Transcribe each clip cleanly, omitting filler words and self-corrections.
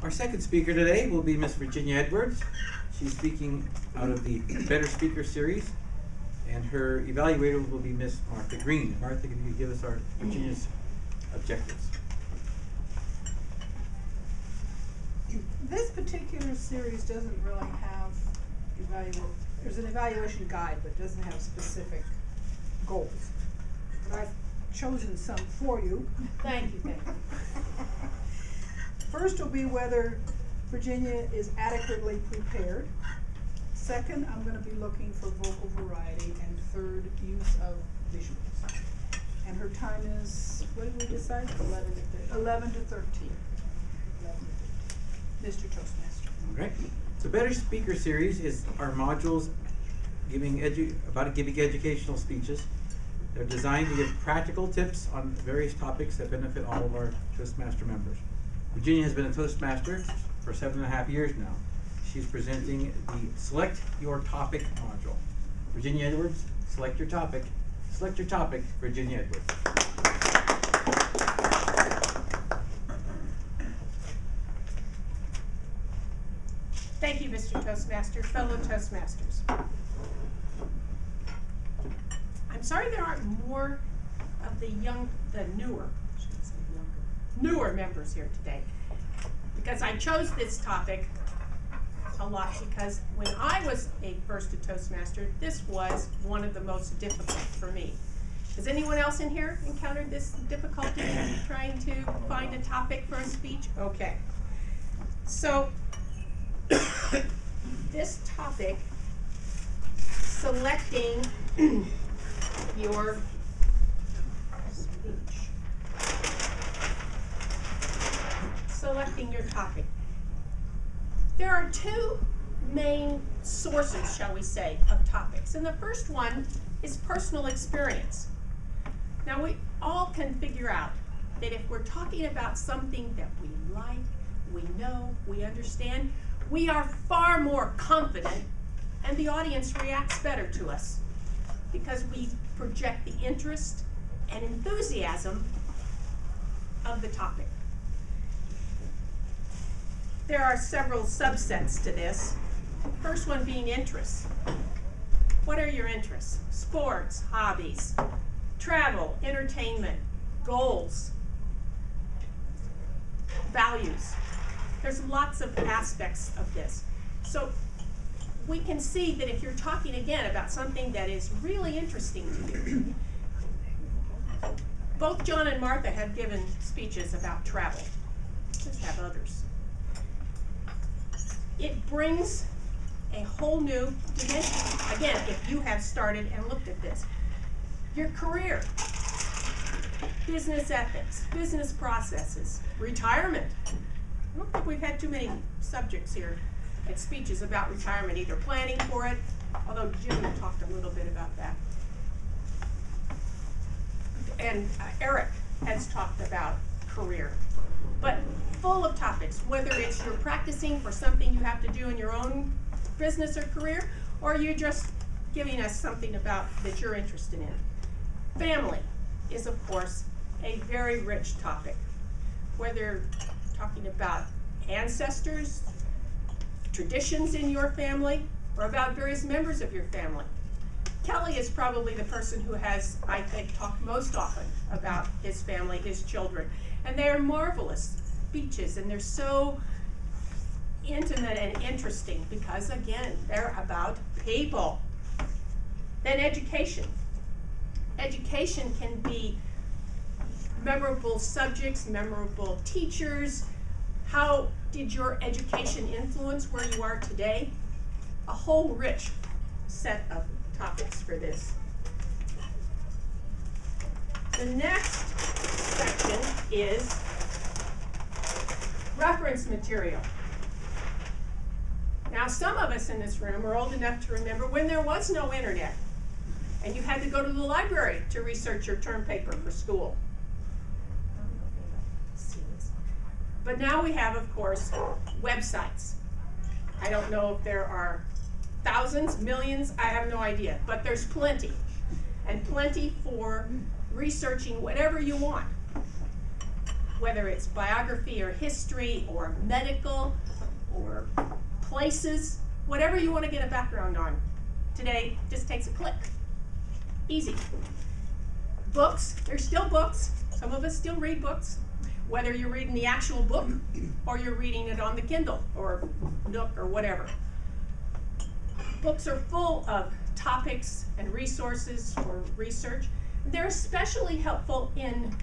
Our second speaker today will be Miss Virginia Edwards. She's speaking out of the Better Speaker Series, and her evaluator will be Miss Martha Green. Martha, if you could give us our Virginia's objectives. This particular series doesn't really have there's an evaluation guide, but doesn't have specific goals. But I've chosen some for you. Thank you, thank you. First will be whether Virginia is adequately prepared. Second, I'm going to be looking for vocal variety. And third, use of visuals. And her time is, what did we decide? 11 to 13. Mr. Toastmaster. All right. So Better Speaker Series is our modules giving educational speeches. They're designed to give practical tips on various topics that benefit all of our Toastmaster members. Virginia has been a Toastmaster for 7.5 years now. She's presenting the Select Your Topic module. Virginia Edwards, select your topic. Select your topic, Virginia Edwards. Thank you, Mr. Toastmaster, fellow Toastmasters. I'm sorry there aren't more of the newer members here today, because I chose this topic a lot because when I was first a Toastmaster, this was one of the most difficult for me. Has anyone else in here encountered this difficulty in trying to find a topic for a speech? Okay. So this topic, selecting your speech. Selecting your topic. There are two main sources, shall we say, of topics. And the first one is personal experience. Now, we all can figure out that if we're talking about something that we like, we know, we understand, we are far more confident, and the audience reacts better to us because we project the interest and enthusiasm of the topic. There are several subsets to this. First one being interests. What are your interests? Sports, hobbies, travel, entertainment, goals, values. There's lots of aspects of this. So we can see that if you're talking again about something that is really interesting to you, both John and Martha have given speeches about travel. Just have others. It brings a whole new dimension. Again, if you have started and looked at this. Your career, business ethics, business processes, retirement. I don't think we've had too many subjects here at speeches about retirement, either planning for it, although Jim talked a little bit about that. And Eric has talked about career. But full of topics, whether it's you're practicing for something you have to do in your own business or career, or you're just giving us something about that you're interested in. Family is, of course, a very rich topic, whether talking about ancestors, traditions in your family, or about various members of your family. Kelly is probably the person who has, I think, talked most often about his family, his children. And they are marvelous speeches, and they're so intimate and interesting because, again, they're about people. Then education. Education can be memorable subjects, memorable teachers. How did your education influence where you are today? A whole rich set of topics for this. The next section is reference material. Now, some of us in this room are old enough to remember when there was no internet and you had to go to the library to research your term paper for school. But now we have, of course, websites. I don't know if there are thousands, millions, I have no idea, but there's plenty. And plenty for researching whatever you want. whether it's biography or history or medical or places, whatever you want to get a background on. Today just takes a click. Easy. Books, there's still books. Some of us still read books, whether you're reading the actual book or you're reading it on the Kindle or Nook or whatever. Books are full of topics and resources for research. They're especially helpful in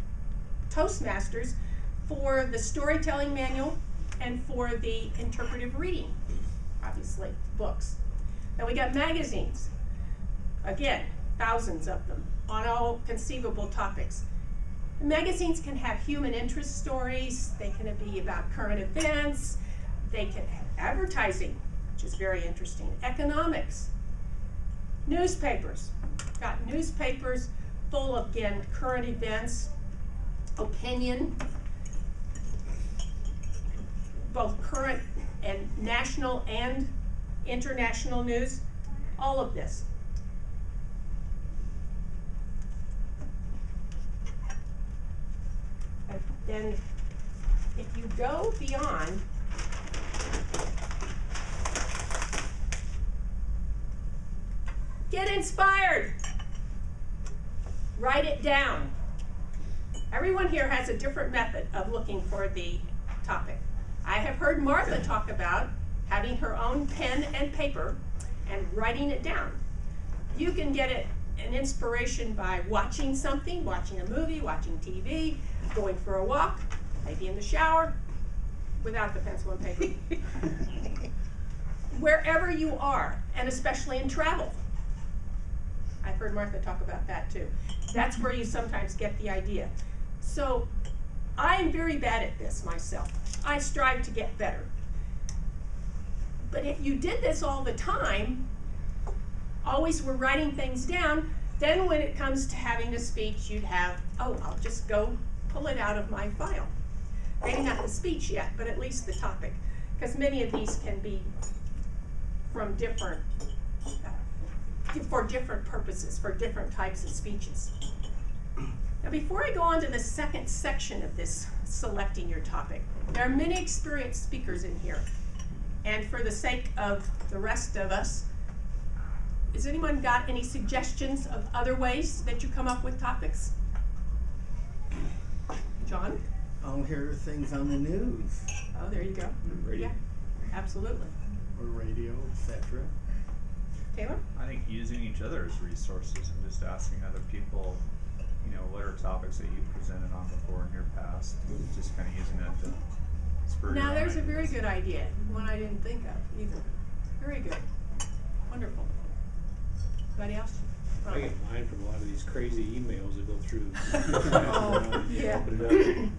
Toastmasters for the storytelling manual and for the interpretive reading, obviously, books. Then we got magazines. Again, thousands of them on all conceivable topics. The magazines can have human interest stories, they can be about current events, they can have advertising, which is very interesting, economics, newspapers. Got newspapers full of, again, current events, opinion, both current and national and international news, all of this. And then if you go beyond, get inspired. Write it down. Everyone here has a different method of looking for the topic. I have heard Martha talk about having her own pen and paper and writing it down. You can get an inspiration by watching something, watching a movie, watching TV, going for a walk, maybe in the shower, without the pencil and paper. Wherever you are, and especially in travel. I've heard Martha talk about that too. That's where you sometimes get the idea. So I'm very bad at this myself. I strive to get better. But if you did this all the time, always were writing things down, then when it comes to having a speech, you'd have, oh, I'll just go pull it out of my file. Maybe not the speech yet, but at least the topic. Because many of these can be from different, for different purposes, for different types of speeches. Now before I go on to the second section of this, selecting your topic, there are many experienced speakers in here. And for the sake of the rest of us, has anyone got any suggestions of other ways that you come up with topics? John? I'll hear things on the news. Oh, there you go. Radio. Yeah, absolutely. Or radio, etc. Taylor? I think using each other's resources and just asking other people, you know, what are topics that you've presented on before in your past, just kind of using that to spur your Now own there's a very ideas. good idea, one I didn't think of either. Very good. Wonderful. Anybody else? I get mine from a lot of these crazy emails that go through. Oh, yeah. Open it up.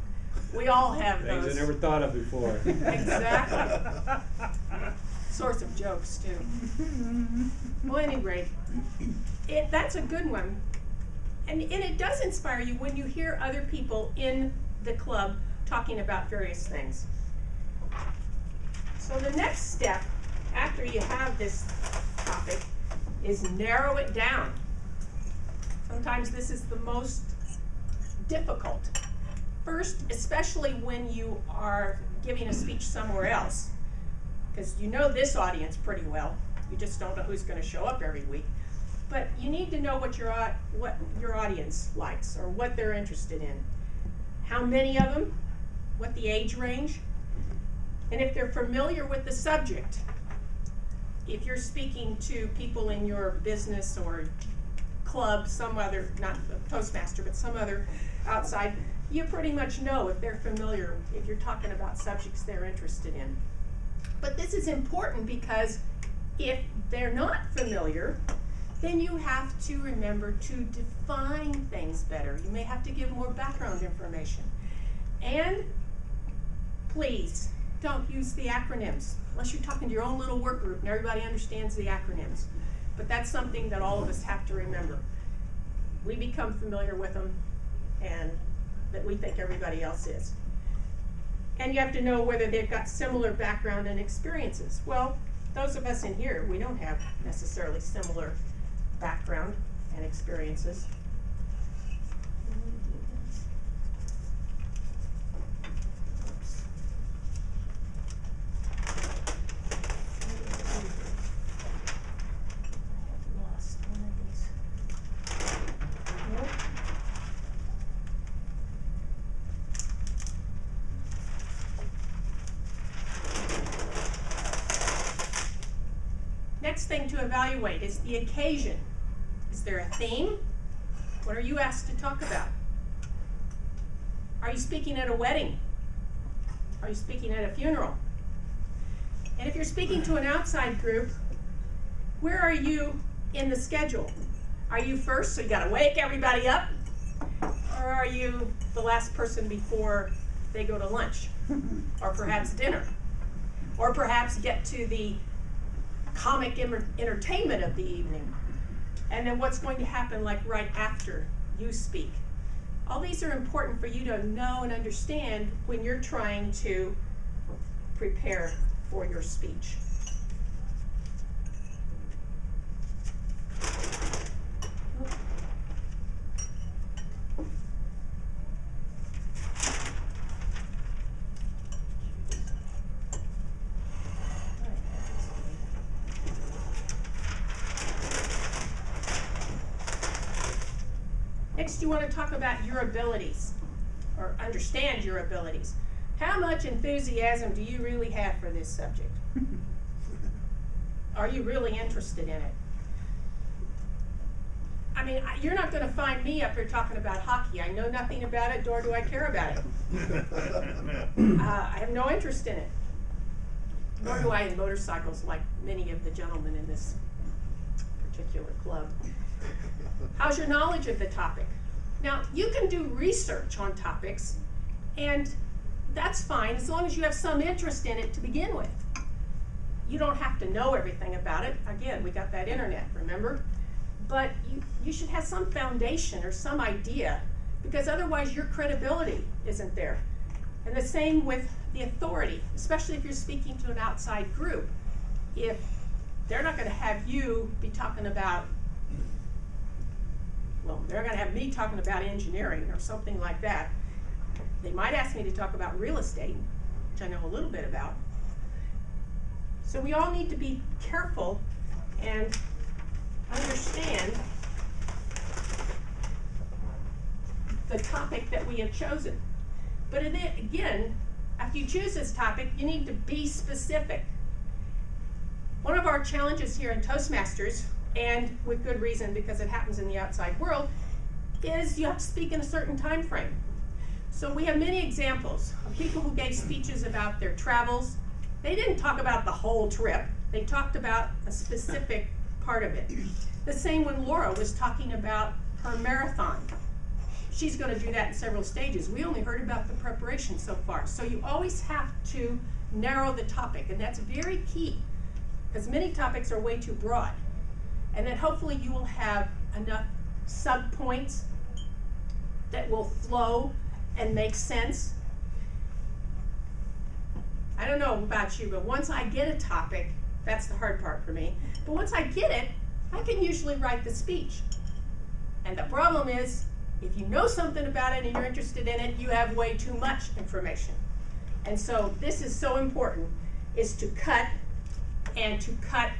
We all have Things I those. never thought of before. Exactly. Source of jokes too. Well, at any rate, that's a good one. And it does inspire you when you hear other people in the club talking about various things. So the next step, after you have this topic, is narrow it down. Sometimes this is the most difficult. First, especially when you are giving a speech somewhere else, because you know this audience pretty well. You just don't know who's going to show up every week. But you need to know what your audience likes or what they're interested in. How many of them, what the age range, and if they're familiar with the subject. If you're speaking to people in your business or club, some other, not a Toastmaster, but some other outside, you pretty much know if they're familiar, if you're talking about subjects they're interested in. But this is important because if they're not familiar, then you have to remember to define things better. You may have to give more background information. And please, don't use the acronyms, unless you're talking to your own little work group and everybody understands the acronyms. But that's something that all of us have to remember. We become familiar with them, and that we think everybody else is. And you have to know whether they've got similar background and experiences. Well, those of us in here, we don't have necessarily similar background and experiences. next thing to evaluate is the occasion. Is there a theme? What are you asked to talk about? Are you speaking at a wedding? Are you speaking at a funeral? And if you're speaking to an outside group, where are you in the schedule? Are you first, so you gotta wake everybody up? Or are you the last person before they go to lunch? Or perhaps dinner? Or perhaps get to the comic entertainment of the evening? And then what's going to happen like right after you speak? All these are important for you to know and understand when you're trying to prepare for your speech. Next, you want to talk about your abilities, or understand your abilities. How much enthusiasm do you really have for this subject? Are you really interested in it? I mean, you're not going to find me up here talking about hockey. I know nothing about it, nor do I care about it. I have no interest in it. Nor do I in motorcycles, like many of the gentlemen in this particular club. How's your knowledge of the topic? Now, you can do research on topics, and that's fine as long as you have some interest in it to begin with. You don't have to know everything about it. Again, we got that internet, remember? But you should have some foundation or some idea, because otherwise your credibility isn't there. And the same with the authority, especially if you're speaking to an outside group. If they're not going to have you be talking about, well, they're going to have me talking about engineering or something like that. They might ask me to talk about real estate, which I know a little bit about. So we all need to be careful and understand the topic that we have chosen. But again, after you choose this topic, you need to be specific. One of our challenges here in Toastmasters, and with good reason because it happens in the outside world, is you have to speak in a certain time frame. So we have many examples of people who gave speeches about their travels. They didn't talk about the whole trip. They talked about a specific part of it. The same when Laura was talking about her marathon. She's going to do that in several stages. We only heard about the preparation so far. So you always have to narrow the topic, and that's very key, because many topics are way too broad. And then hopefully you will have enough subpoints that will flow and make sense. I don't know about you, but once I get a topic, that's the hard part for me, but once I get it, I can usually write the speech. And the problem is, if you know something about it and you're interested in it, you have way too much information. And so this is so important, is to cut, and to cut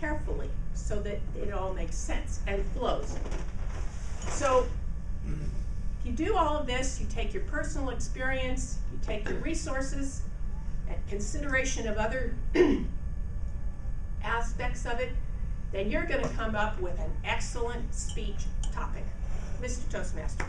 carefully so that it all makes sense and flows. So if you do all of this, you take your personal experience, you take your resources, and consideration of other aspects of it, then you're going to come up with an excellent speech topic. Mr. Toastmaster.